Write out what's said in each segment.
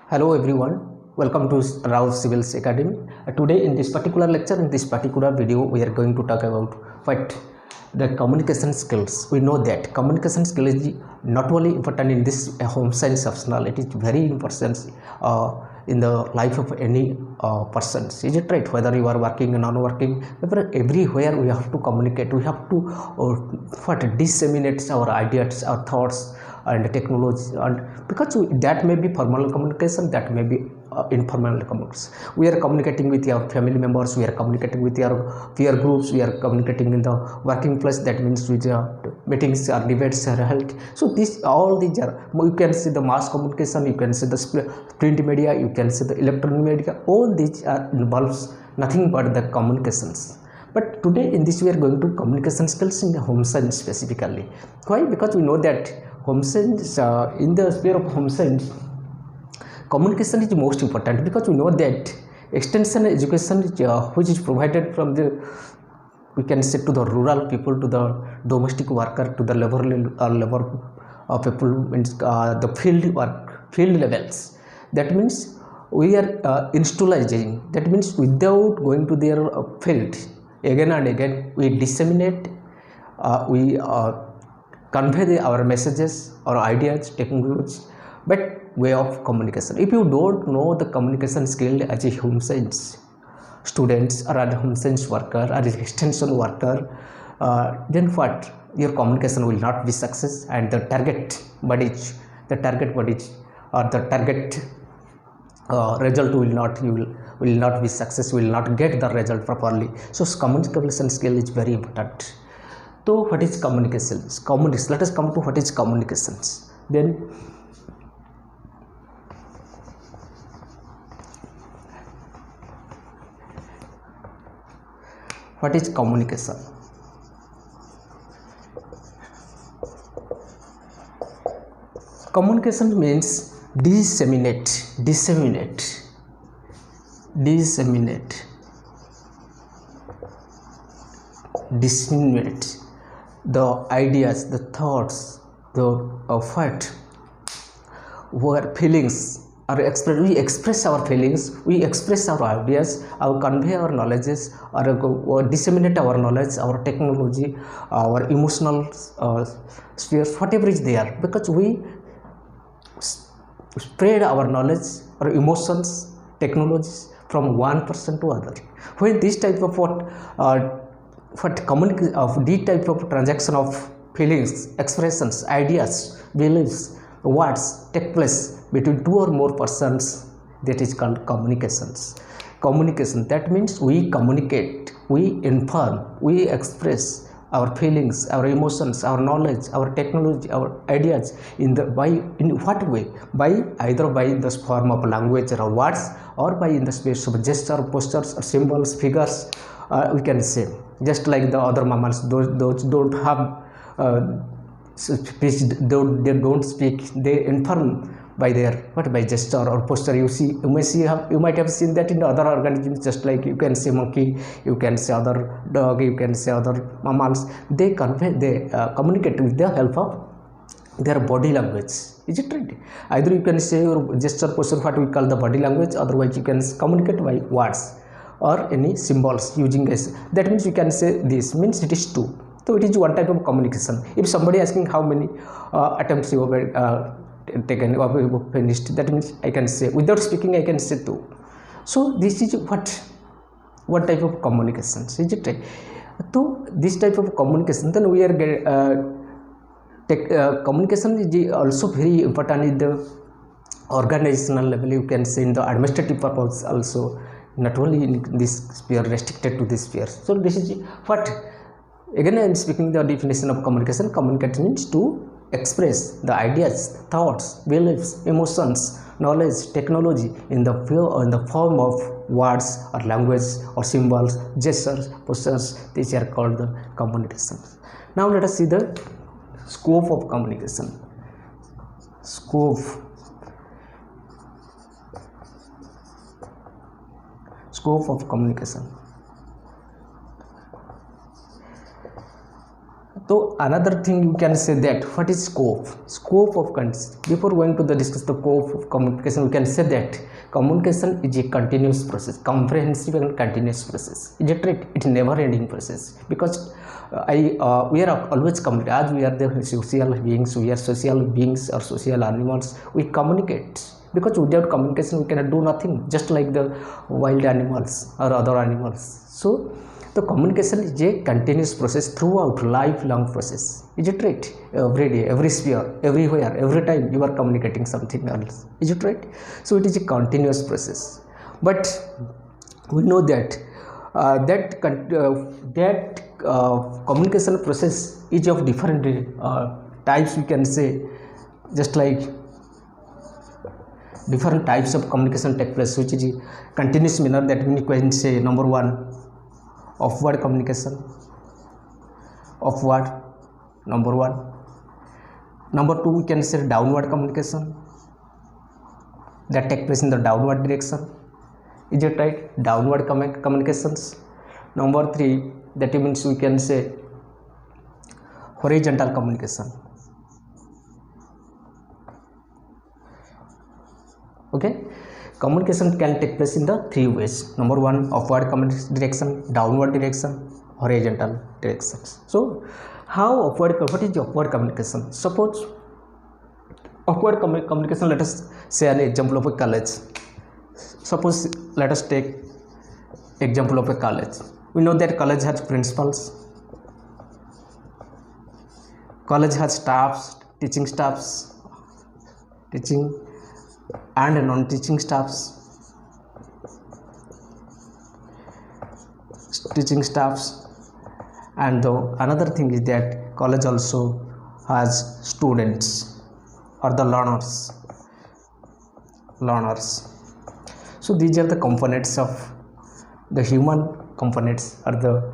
Hello everyone, welcome to Rao Civils Academy. Today in this particular lecture, in this particular video, we are going to talk about what the communication skills. We know that communication skill is not only important in this home science optional, it is very important in the life of any person. Is it right? Whether you are working or non-working, everywhere we have to communicate. We have to disseminate our ideas, our thoughts, and technology, and because that may be formal communication, that may be informal communication. We are communicating with our family members, we are communicating with our peer groups, we are communicating in the working place. That means with meetings or debates are held. So all these are, you can see the mass communication, you can see the print media, you can see the electronic media. All these involves nothing but the communications. But today in this we are going to communication skills in the home science specifically. Why? Because we know that home science, in the sphere of home science, communication is most important, because we know that extension education which is provided from the, we can say, to the rural people, to the domestic worker, to the labor people, means the field work, field levels. That means we are installizing. That means without going to their field again and again, we disseminate, we convey our messages or ideas, technology, but way of communication. If you don't know the communication skill as a home science students or a home science worker or an extension worker, then what? Your communication will not be success, and the target body or the target result will not, you will not be success, will not get the result properly. So communication skill is very important. So what is communications? Let us come to what is communications. Then what is communication? Communication means disseminate the ideas, the thoughts, the what, where feelings are expressed. We express our feelings, we express our ideas, our convey our knowledges, or disseminate our knowledge, our technology, our emotional spheres, whatever is there, because we spread our knowledge or emotions, technologies from one person to other. When this type of these type of transaction of feelings, expressions, ideas, beliefs, words take place between two or more persons, that is called communications. Communication, that means we communicate, we inform, we express our feelings, our emotions, our knowledge, our technology, our ideas in what way? By either by the form of language or words, or by in the space of gesture, postures, or symbols, figures. We can say, just like the other mammals, those don't have speech, they don't speak, they inform by their by gesture or posture. You might have seen that in the other organisms, just like you can say monkey, you can say other dog, you can say other mammals. They communicate with the help of their body language. Is it right? Either you can say your gesture, posture, what we call the body language, otherwise you can communicate by words or any symbols using as. That means you can say this means it is two. So it is one type of communication. If somebody asking how many attempts you have taken or finished, that means I can say, without speaking I can say two. So this is what type of communication, is it right? So this type of communication, then we are communication is also very important in the organizational level. You can say in the administrative purpose also, not only in this sphere, restricted to this sphere. So this is what, again I am speaking the definition of communication. Communication means to express the ideas, thoughts, beliefs, emotions, knowledge, technology in the form of words or language or symbols, gestures, postures. These are called the communications. Now let us see the scope of communication. Scope of communication. So another thing you can say that what is scope of before going to the discuss the scope of communication, we can say that communication is a continuous process, comprehensive and continuous process. Is it right? It's never ending process, because we are always communicate. As we are the social beings, we are social beings or social animals, we communicate, because without communication we cannot do nothing, just like the wild animals or other animals. So the communication is a continuous process throughout lifelong process. Is it right? Every day, every sphere, everywhere, every time you are communicating something else. Is it right? So it is a continuous process. But we know that communication process is of different types. We can say, just like different types of communication take place, which is a continuous manner. That we can say, number one, upward communication. Upward, number one. Number two, we can say downward communication, that take place in the downward direction. Is it right? Downward communications. Number three, that means we can say horizontal communication. Okay, communication can take place in the three ways. Number one, upward direction, downward direction, horizontal directions. So how what is upward communication? Suppose upward communication, let us say an example of a college. Suppose let us take example of a college. We know that college has principals, college has staffs, teaching and non-teaching staffs, and another thing is that college also has students or the learners. So these are the components of the human components, or the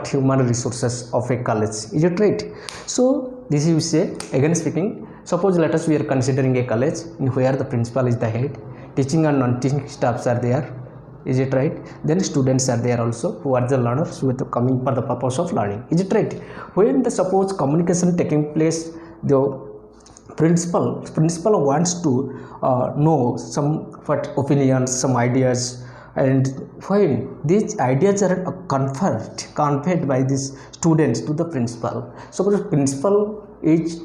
human resources of a college. Is it right? So this is, say, again speaking, suppose let us we are considering a college in where the principal is the head, teaching and non-teaching staffs are there. Is it right? Then students are there also, who are the learners, who are coming for the purpose of learning. Is it right? When the suppose communication taking place, the principal wants to know some opinions, some ideas, and when these ideas are conveyed by these students to the principal. Suppose principal is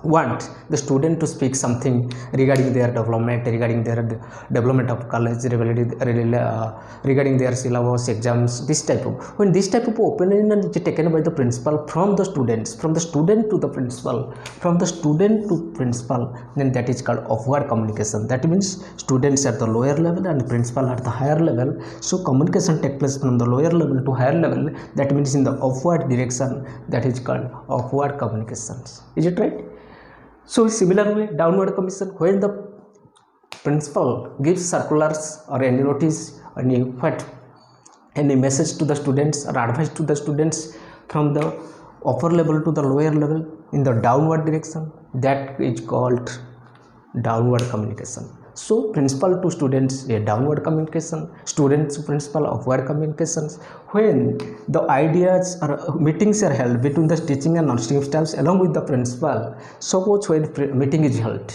want the student to speak something regarding their development of college, regarding their syllabus, exams, this type of, when this type of opinion is taken by the principal from the students, from the student to the principal, from the student to principal, then that is called upward communication. That means students at the lower level and principal at the higher level. So communication takes place from the lower level to higher level, that means in the upward direction, that is called upward communications. Is it right? So similar way, downward communication, when the principal gives circulars or any notice, any message to the students or advice to the students from the upper level to the lower level in the downward direction, that is called downward communication. So principal to students, a downward communication, students to principal, upward communications. When the ideas or meetings are held between the teaching and non-teaching staffs along with the principal, suppose when meeting is held,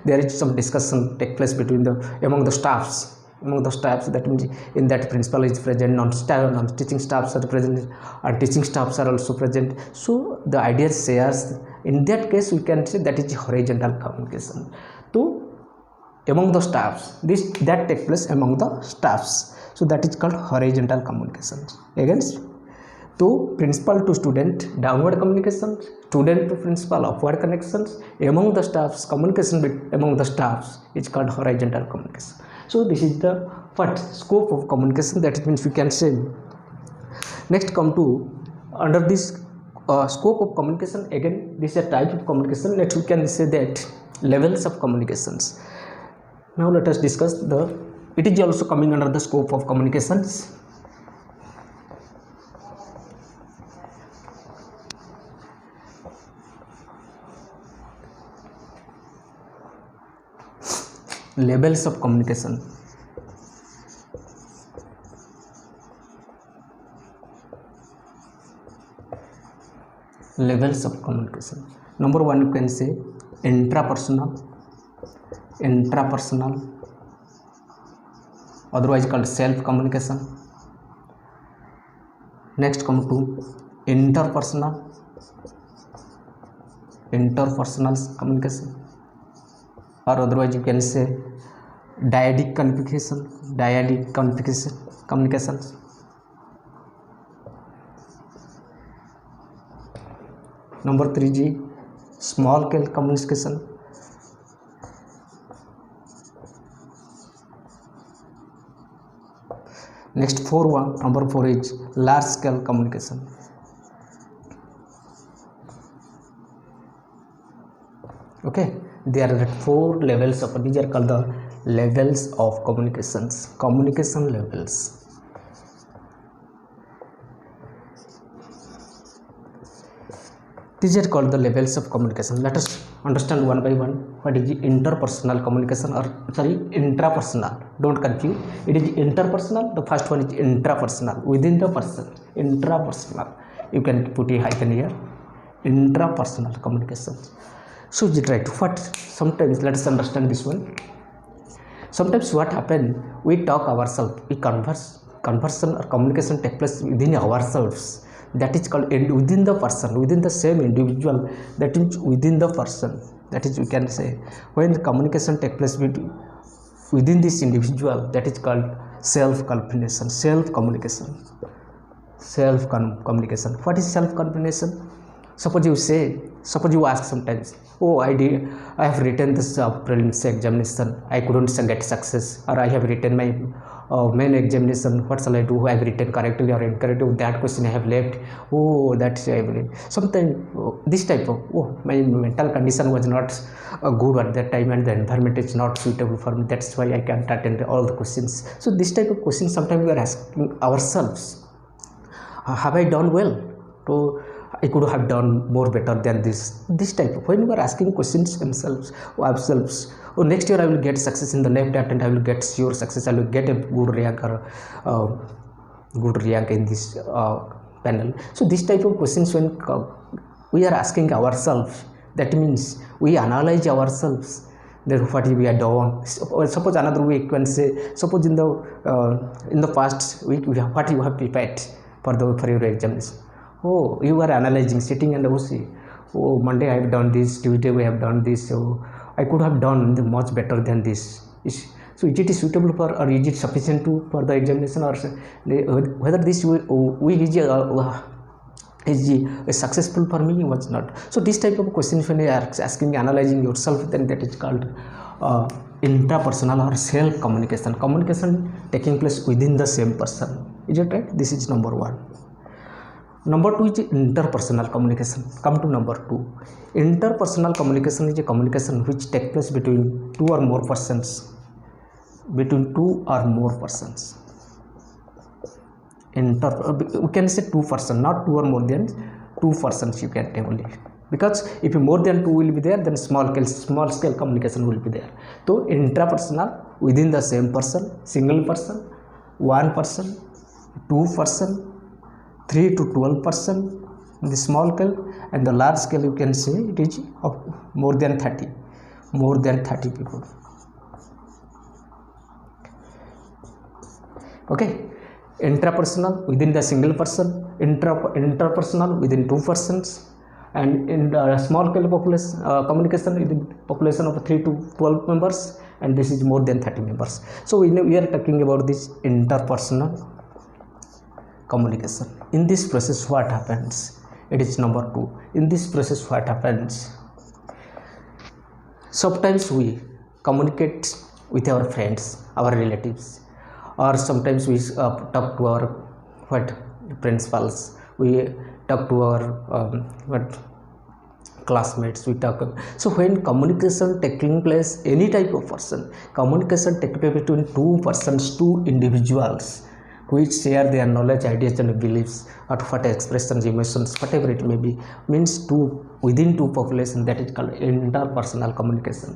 there is some discussion take place between among the staffs, that means in that principal is present, non-teaching staffs are present, and teaching staffs are also present. So the ideas shares, in that case we can say that is horizontal communication. So among the staffs, that takes place among the staffs, so that is called horizontal communication. Again, to principal to student, downward communication, student to principal, upward connections, among the staffs, communication among the staffs is called horizontal communication. So this is the scope of communication, that means we can say. Next come to under this scope of communication, again this is a type of communication. Next we can say that levels of communications. Now let us discuss it is also coming under the scope of communications. Levels of communication. levels of communication. Number one, you can say intrapersonal, otherwise called self communication. Next come to interpersonal communication, or otherwise you can say dyadic communications. Number 3G, small scale communication. Next number 4 is large scale communication. Okay, there are 4 levels of, these are called the levels of communication levels. These are called the levels of communication. Let us understand one by one. What is the interpersonal communication, or sorry, intrapersonal? Don't confuse. It is interpersonal. The first one is intrapersonal, within the person. Intrapersonal. You can put a hyphen here. Intrapersonal communication. So is it right? What sometimes, let us understand this one. Sometimes what happen? We talk ourselves. We conversation or communication takes place within ourselves. That is called within the person, within the same individual. That is within the person. That is, we can say, when the communication takes place within this individual, that is called self-communication. What is self-communication? Suppose you ask sometimes, oh, I have written this prelims examination, I couldn't get success, or I have written my main examination, what shall I do? I have written correctly or incorrectly, that question I have left. Oh, that's sometimes this type of, oh, my mental condition was not good at that time, and the environment is not suitable for me, that's why I can't attend all the questions. So this type of questions sometimes we are asking ourselves, have I done well? So I could have done more better than this type of, when we are asking questions ourselves, oh, next year I will get success, in the next attempt I will get sure success, I will get a good rank or good rank in this panel. So this type of questions, when we are asking ourselves, that means we analyze ourselves, that what we have done. Suppose another way you can say, suppose in the past week, what you have prepared for your examination. Oh, you are analyzing, sitting and see, oh, Monday I have done this, Tuesday we have done this, so I could have done much better than this. So is it suitable for, or is it sufficient for the examination, or whether this is successful for me, was not. So this type of questions, when you are asking, analyzing yourself, then that is called intrapersonal or self communication taking place within the same person. Is it right? This is number 1. Number 2 is interpersonal communication. Come to number 2. Interpersonal communication is a communication which takes place between two or more persons. We can say 2 persons, not 2 or more than 2 persons. You can tell only, because if more than 2 will be there, then small scale communication will be there. So intrapersonal, within the same person, single person, 1 person, 2 person, 3 to 12 person in the small scale, and the large scale you can say it is of more than 30 people. Okay, intrapersonal within the single person, interpersonal within 2 persons, and in the small scale communication within population of 3 to 12 members, and this is more than 30 members. So we are talking about this interpersonal communication. In this process, what happens? It is number 2. In this process, what happens? Sometimes we communicate with our friends, our relatives, or sometimes we talk to our principals, we talk to our classmates, we talk. So when communication taking place, any type of person, communication taking place between 2 persons, 2 individuals, which share their knowledge, ideas and beliefs, or what expressions, emotions, whatever it may be, means within 2 population, that is called interpersonal communication,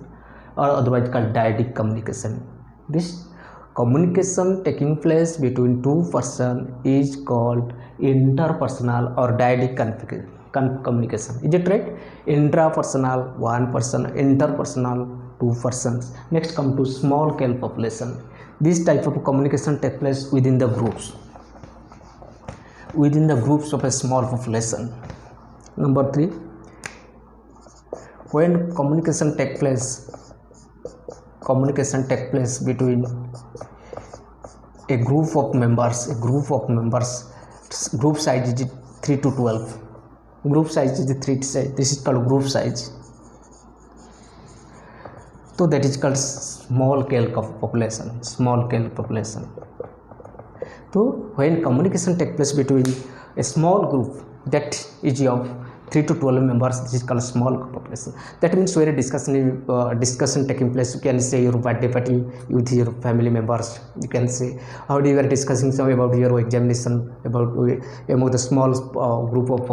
or otherwise called dyadic communication. This communication taking place between 2 persons is called interpersonal or dyadic communication. Is it right? Intrapersonal, one person. Interpersonal, two persons. Next come to small scale population. This type of communication take place within the groups, of a small population. Number 3, when communication take place between a group of members, group size is 3 to 12. Group size is 3 to 6. This is called group size. So that is called small scale population. So when communication takes place between a small group that is of 3 to 12 members, this is called small population. That means where a discussion taking place, you can say your birthday party with your family members. You can say how you are discussing some about your examination, about among the small group of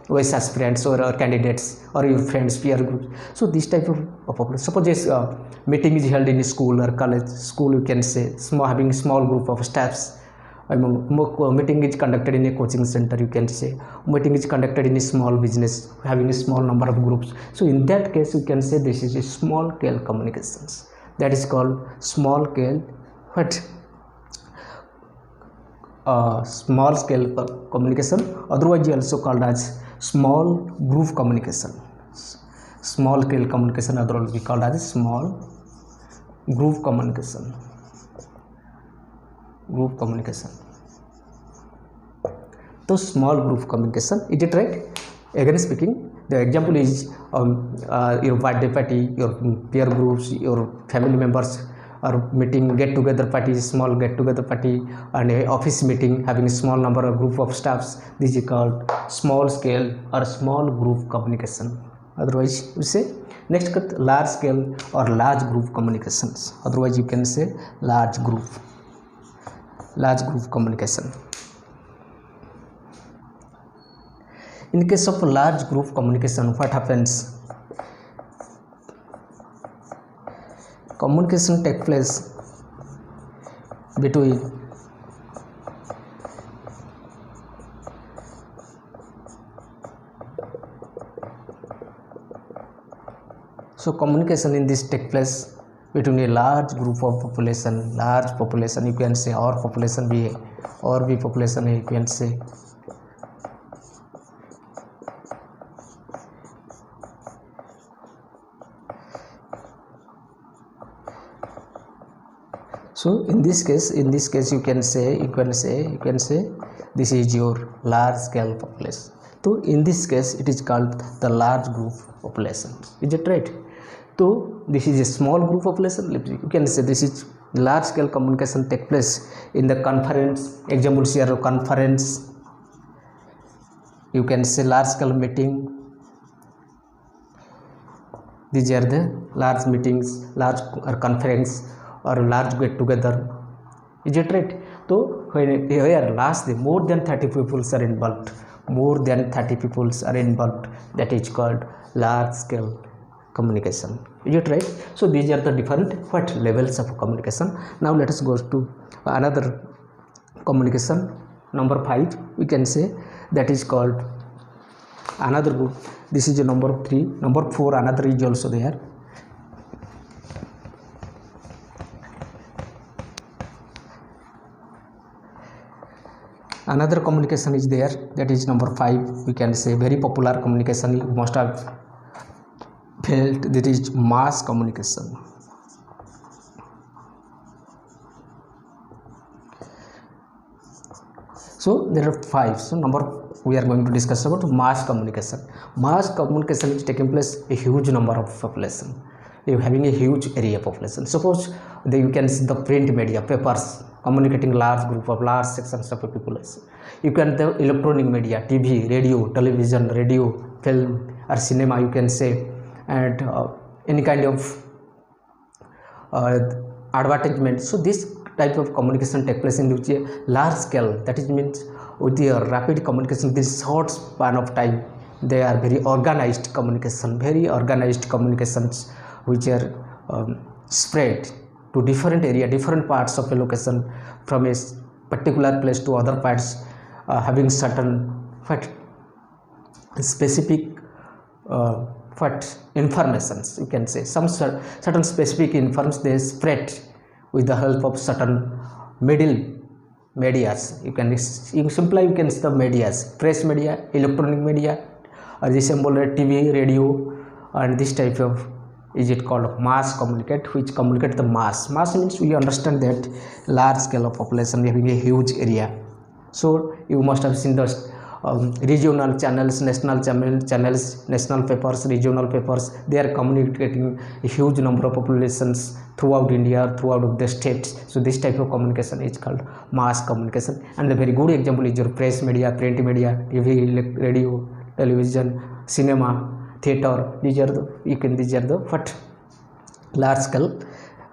OAS aspirants or candidates or your friends, peer groups. So this type of population. Suppose a meeting is held in a school or college. School, you can say having a small group of staffs. Meeting is conducted in a coaching center, you can say meeting is conducted in a small business having a small number of groups. So in that case, you can say this is a small scale communications. That is called small scale small scale communication, otherwise also called as small group communication. Small scale communication otherwise we called as small group communication. So small group communication, is it right? Again speaking, the example is your birthday party, your peer groups, your family members are meeting, get together party, small get together party, and a office meeting having a small number of group of staffs. This is called small scale or small group communication. Otherwise you say next large scale or large group communications. Otherwise you can say large group communication. In case of large group communication, what happens? Communication takes place between communication in this take place between a large group of population, you can say, or population B or B population A, you can say. So in this case you can say this is your large scale population. So in this case it is called the large group population. Is it right? So this is a small group population. You can say this is large scale communication take place in the conference. Examples here, conference. You can say large scale meeting. These are the large meetings, large conference or large get together. Is it right? So when here lastly more than 30 people are involved. That is called large scale communication. Is it right? So these are the different levels of communication. Now let us go to another communication. Number 5 we can say, that is called another group. This is number 3. Number 4 another is also there. Another communication is there, that is number 5. We can say very popular communication, you must have felt, that is mass communication. So there are 5. So we are going to discuss about mass communication. Mass communication is taking place a huge number of population. You having a huge area population. Suppose you can see the print media, papers, communicating large group of large sections of people. You can the electronic media, TV, radio, television, film or cinema, you can say, and any kind of advertisement. So this type of communication take place in which a large scale, that is means with the rapid communication, this short span of time, they are very organized communications which are spread to different area, different parts of a location, from a particular place to other parts, having certain specific what informations, you can say some certain specific informations they spread with the help of certain middle medias. You can simply you can see the medias, press media, electronic media, or this symbol TV, radio, and this type of is it called mass communicate, which communicate the mass means we understand that large scale of population having a huge area. So you must have seen the regional channels, national channels, national papers, regional papers, they are communicating a huge number of populations throughout India, throughout the states. So this type of communication is called mass communication. And the very good example is your press media, print media, TV, radio, television, cinema, theater. These are the what large scale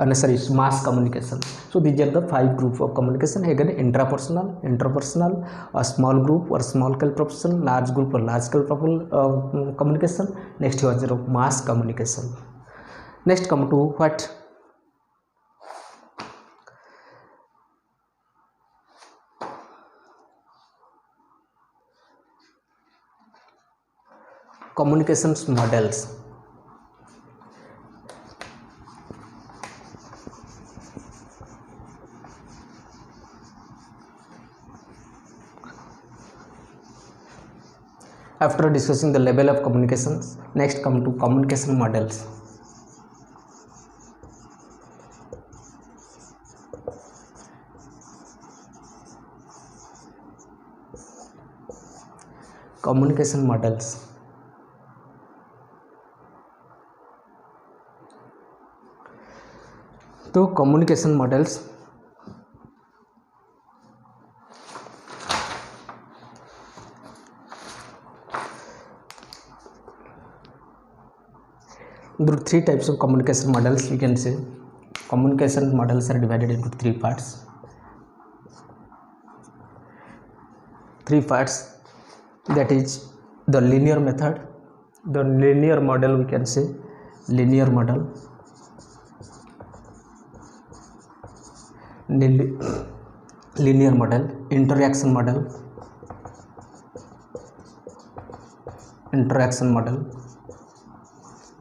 mass communication. So these are the 5 groups of communication. Again, interpersonal, a small group or small scale profession, large group or large scale communication. Next was the mass communication. Next come to what communications models. After discussing the level of communications, next come to communication models. Communication models. So communication models there are 3 types of communication models. We can say communication models are divided into 3 parts. 3 parts, that is the linear method, the linear model, we can say linear model, interaction model,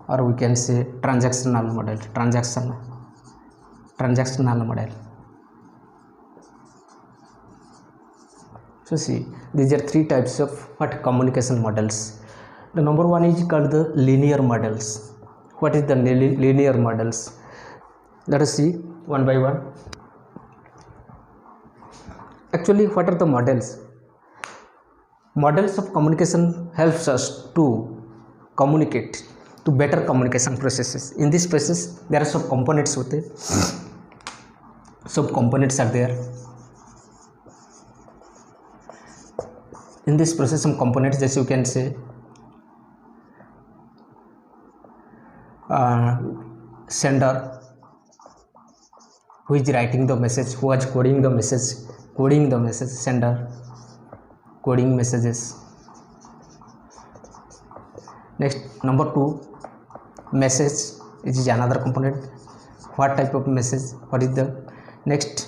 or we can say transactional model. So see, these are 3 types of what communication models. The number 1 is called the linear models. What is the linear models? Let us see one by one. Actually, what are the models? Models of communication helps us to communicate to better communication processes. In this process, there are some components with it. Some components are there. In this process, some components, as you can say, sender, who is writing the message, who is coding the message, sender, coding messages. Next, number 2, message, it is another component. What type of message, what is the next,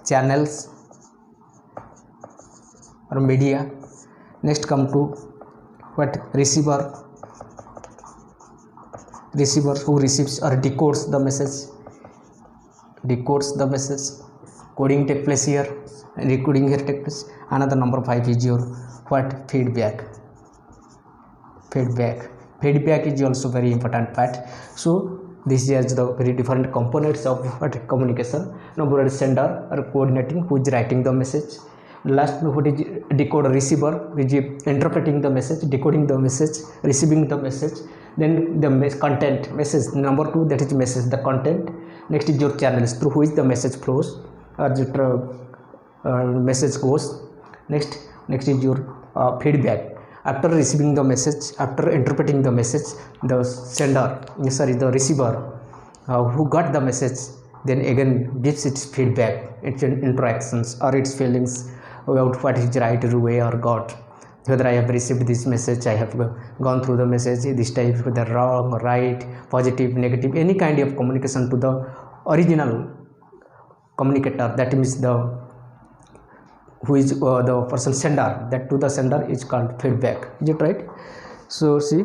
channels or media. Next come to what, receiver who receives or decodes the message, coding take place here and recording here take place. Another number 5 is your what, feedback is also very important part. So this is the very different components of what, communication. Number 1 is sender or coordinating, who is writing the message. Last, what is decoder, receiver, which is interpreting the message, decoding the message, receiving the message. Then the content, message, number 2, that is message, the content. Next is your channels, through which the message flows or the message goes. Next is your feedback. After receiving the message, after interpreting the message, the receiver who got the message, then again gives its feedback, its interactions or its feelings about what is right way or got. Whether I have received this message, I have gone through the message, this type, whether wrong, right, positive, negative, any kind of communication to the original communicator, that means the who is the person sender, that to the sender is called feedback. Is it right? So see,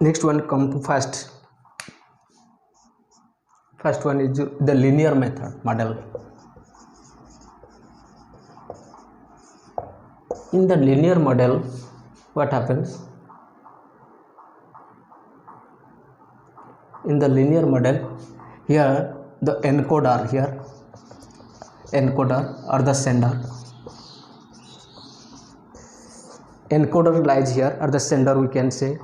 next one come to first one is the linear method model. In the linear model, what happens? In the linear model, here the encoder or the sender, encoder lies here, or the sender we can say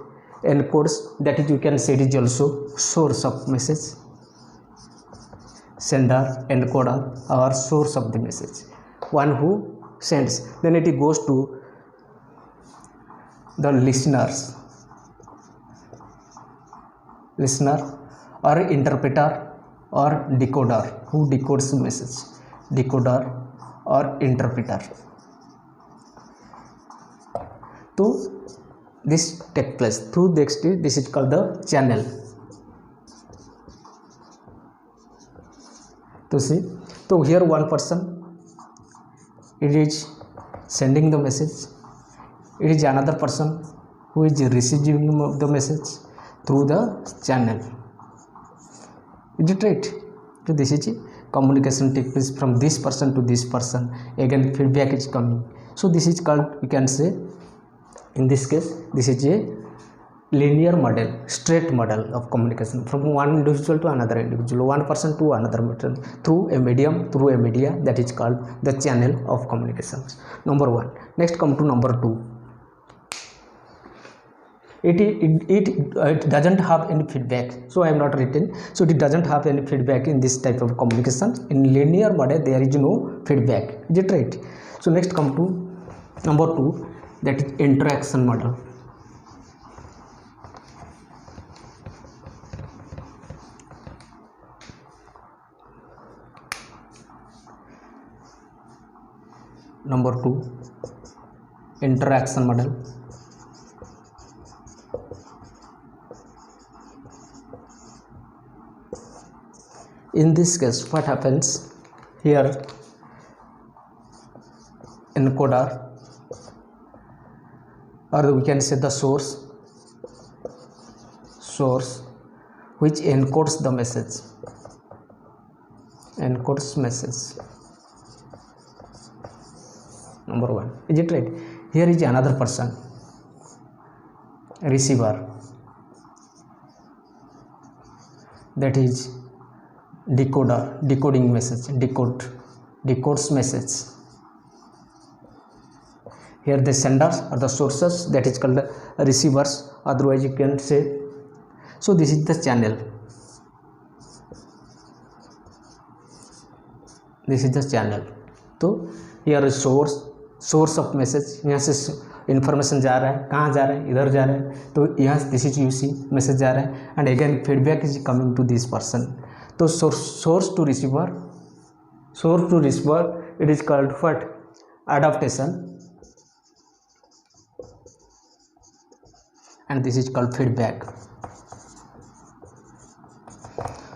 encodes, that is you can say it is also source of message. Sender, encoder, or source of the message, one who sends, then it goes to the listener or interpreter or decoder, who decodes the message, decoder or interpreter. So this takes place through the extent, this is called the channel. To see, so here one person, it is sending the message, it is another person who is receiving the message through the channel. Is it right? So this is communication takes place from this person to this person, again feedback is coming. So this is called, we can say, in this case this is a linear model, straight model of communication from one individual to another individual, one person to another person, through a medium, through a media, that is called the channel of communications. Number one. Next come to number two. It doesn't have any feedback, so I am not written, so it doesn't have any feedback in this type of communication. In linear model there is no feedback. Is it right? So next come to number two, that is interaction model. Number two, interaction model. In this case, what happens here? Encoder, or we can say the source which encodes the message, encodes message. Number one. Is it right? Here is another person, receiver, that is decoder, decoding message, decodes message. Here the senders or the sources, that is called receivers, otherwise you can say. So this is the channel. This is the channel. तो here is source of message, यहाँ से information जा रहा है, कहाँ जा रहा है, इधर जा रहा है, तो यहाँ this is you see message जा रहा है, and again feedback is coming to this person. तो source to receiver, it is called what? Adaptation, and this is called feedback.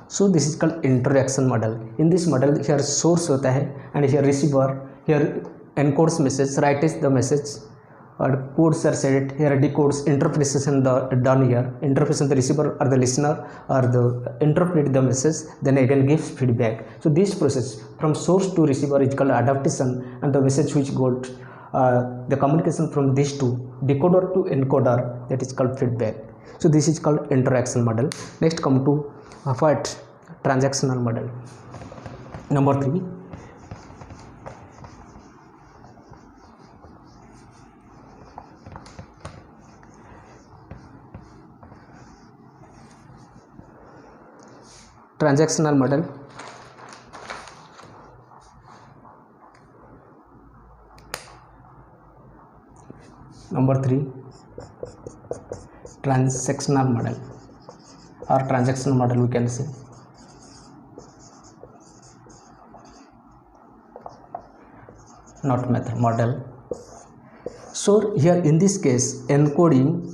So this is called interaction model. In this model here source होता है, and here receiver, here encodes message, writes the message, or codes are said, here decodes, interpretation done here, interpretation the receiver or the listener or the interpret the message, then again gives feedback. So this process from source to receiver is called adaptation, and the message which got the communication from these two, decoder to encoder, that is called feedback. So this is called interaction model. Next come to what? Transactional model. Number three. Transactional model. Number 3, transactional model or transactional model we can say. Not method, model. So here in this case, encoding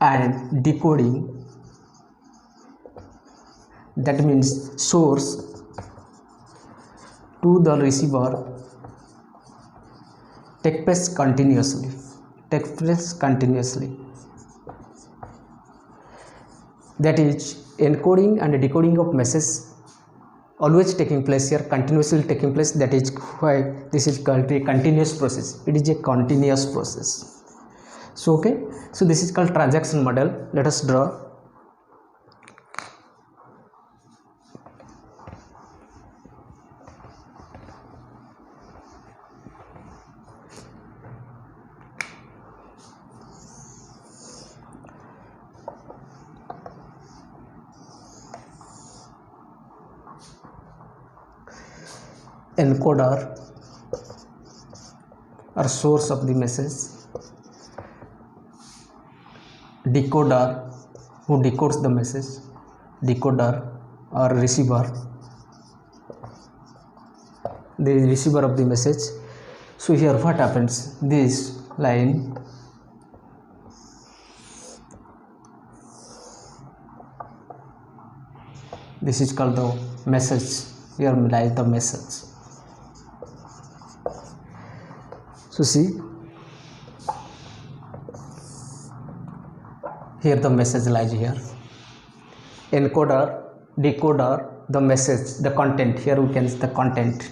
and decoding, that means source to the receiver take place continuously. That is, encoding and decoding of message always taking place here, continuously taking place. That is why this is called a continuous process. It is a continuous process. So okay, so this is called transaction model. Let us draw. Encoder or source of the message, decoder who decodes the message, decoder or receiver, the receiver of the message. So here what happens, this line this is called the message. Here lies the message. So see, here the message lies here. Encoder, decoder, the message, the content. Here we can see the content.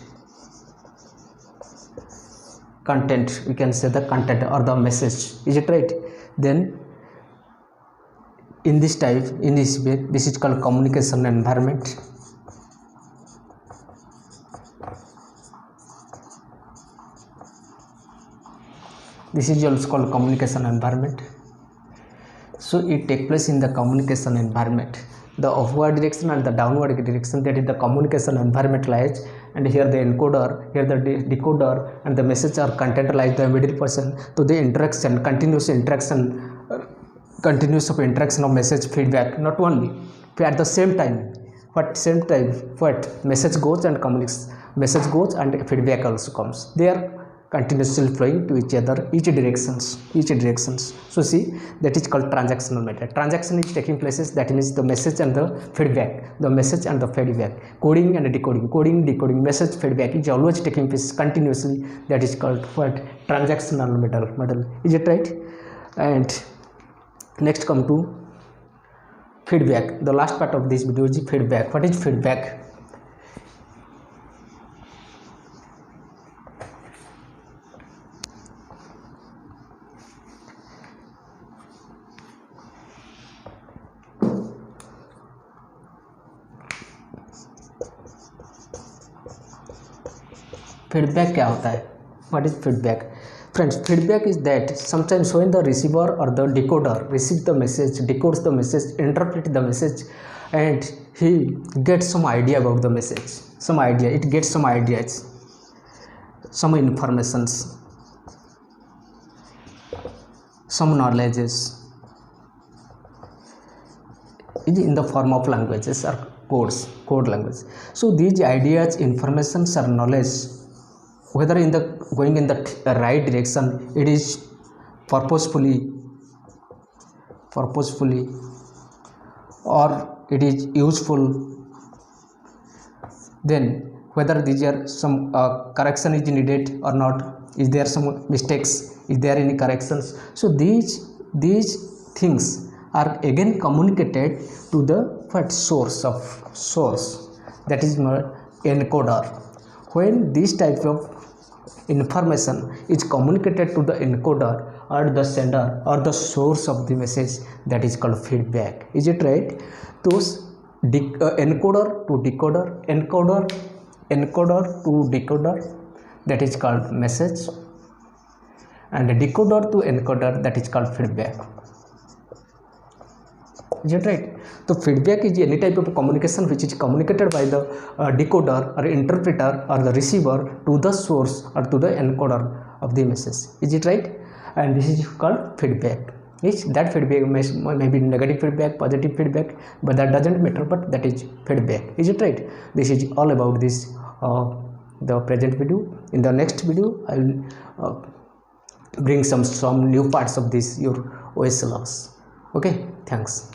We can say the content or the message. Is it right? Then in this type, in this way, this is called communication environment. This is also called communication environment. So it takes place in the communication environment. The upward direction and the downward direction, that is the communication environment lies, and here the encoder, here the decoder, and the message or content lies the middle person. So the interaction, continuous of message feedback, not only at the same time, what message goes and feedback also comes. They are continuously flowing to each other, each directions. So see, that is called transactional method. Transaction is taking places, that means the message and the feedback, coding and decoding, message feedback is always taking place continuously. That is called what? Transactional model. Is it right? And next come to feedback. The last part of this video is feedback. What is feedback? Feedback क्या होता है? What is feedback? Friends, feedback is that sometimes when the receiver or the decoder receives the message, decodes the message, interprets the message, and he gets some idea about the message, it gets some ideas, some informations, some knowledges in the form of languages or code language. So these ideas, informations or knowledge, whether going in the right direction, it is purposefully or it is useful, then whether these are some correction is needed or not, is there some mistakes, is there any corrections. So these things are again communicated to the source, that is encoder. When this type of information is communicated to the encoder or the sender or the source of the message, that is called feedback. Is it right? Those encoder to decoder, encoder to decoder, that is called message, and decoder to encoder, that is called feedback. Is it right? So feedback is any type of communication which is communicated by the decoder or interpreter or the receiver to the source or to the encoder of the message. Is it right? And this is called feedback. Is that feedback may be negative feedback, positive feedback, but that doesn't matter, but that is feedback. Is it right? This is all about this the present video. In the next video I will bring some new parts of this your OAS syllabus. Okay, thanks.